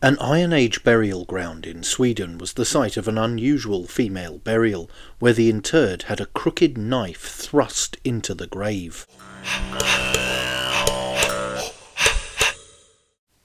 An Iron Age burial ground in Sweden was the site of an unusual female burial, where the interred had a crooked knife thrust into the grave.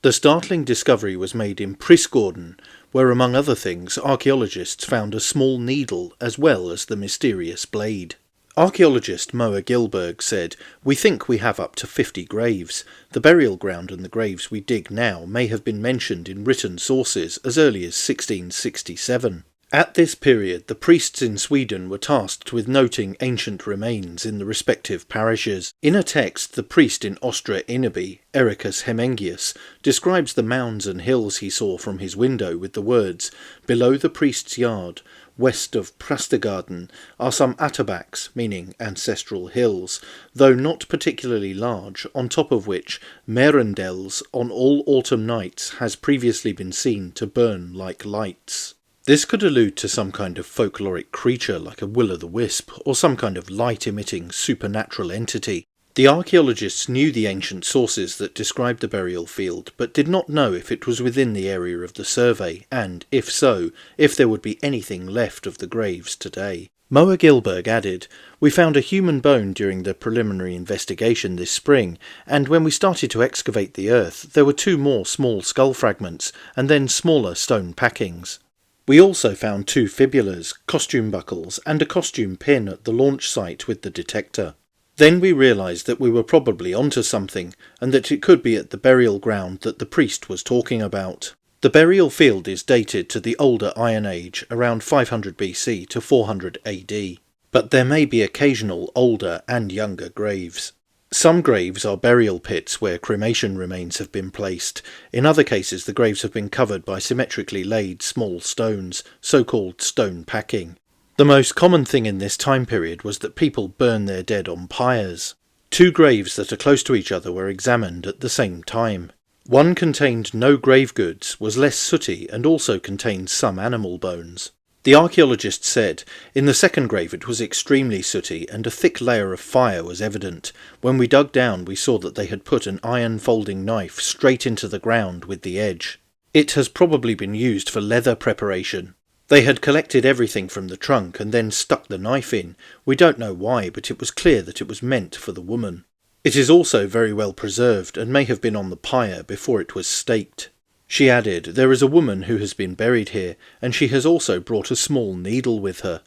The startling discovery was made in Pryssgården, where among other things archaeologists found a small needle as well as the mysterious blade. Archaeologist Moa Gilberg said, "We think we have up to 50 graves. The burial ground and the graves we dig now may have been mentioned in written sources as early as 1667. At this period, the priests in Sweden were tasked with noting ancient remains in the respective parishes. In a text, the priest in Östra Inneby, Ericus Hemengius, describes the mounds and hills he saw from his window with the words, "Below the priest's yard, west of Prastegarden, are some attabaks, meaning ancestral hills, though not particularly large, on top of which Merendels on all autumn nights has previously been seen to burn like lights." This could allude to some kind of folkloric creature like a will-o'-the-wisp, or some kind of light-emitting supernatural entity. The archaeologists knew the ancient sources that described the burial field, but did not know if it was within the area of the survey, and, if so, if there would be anything left of the graves today. Moa Gilberg added, "We found a human bone during the preliminary investigation this spring, and when we started to excavate the earth, there were 2 more small skull fragments, and then smaller stone packings. We also found 2 fibulas, costume buckles, and a costume pin at the launch site with the detector. Then we realised that we were probably onto something, and that it could be at the burial ground that the priest was talking about." The burial field is dated to the older Iron Age, around 500 BC to 400 AD, but there may be occasional older and younger graves. Some graves are burial pits where cremation remains have been placed. In other cases, the graves have been covered by symmetrically laid small stones, so-called stone packing. The most common thing in this time period was that people burn their dead on pyres. 2 graves that are close to each other were examined at the same time. One contained no grave goods, was less sooty, and also contained some animal bones. The archaeologist said, "In the second grave it was extremely sooty, and a thick layer of fire was evident. When we dug down we saw that they had put an iron folding knife straight into the ground with the edge. It has probably been used for leather preparation. They had collected everything from the trunk and then stuck the knife in. We don't know why, but it was clear that it was meant for the woman. It is also very well preserved and may have been on the pyre before it was staked." She added, "There is a woman who has been buried here, and she has also brought a small needle with her."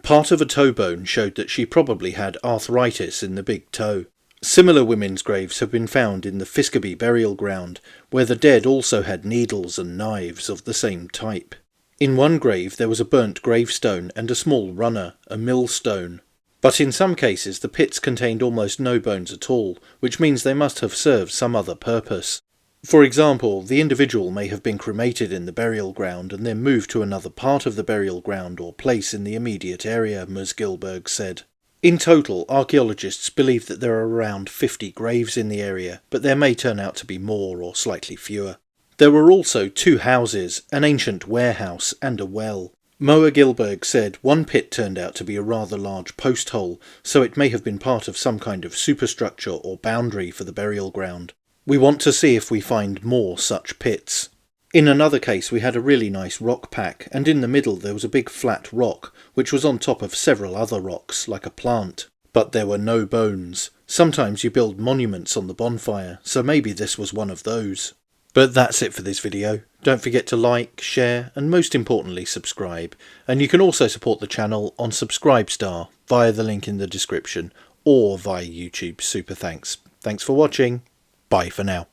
Part of a toe bone showed that she probably had arthritis in the big toe. Similar women's graves have been found in the Fiskeby burial ground, where the dead also had needles and knives of the same type. In one grave there was a burnt gravestone and a small runner, a millstone. But in some cases the pits contained almost no bones at all, which means they must have served some other purpose. For example, the individual may have been cremated in the burial ground and then moved to another part of the burial ground or place in the immediate area, Ms. Gilberg said. In total, archaeologists believe that there are around 50 graves in the area, but there may turn out to be more or slightly fewer. There were also 2 houses, an ancient warehouse and a well. Moa Gilberg said one pit turned out to be a rather large post hole, so it may have been part of some kind of superstructure or boundary for the burial ground. "We want to see if we find more such pits." In another case we had a really nice rock pack, and in the middle there was a big flat rock, which was on top of several other rocks, like a plant. But there were no bones. Sometimes you build monuments on the bonfire, so maybe this was one of those. But that's it for this video. Don't forget to like, share, and most importantly subscribe. And you can also support the channel on Subscribestar via the link in the description, or via YouTube Super Thanks. Thanks for watching. Bye for now.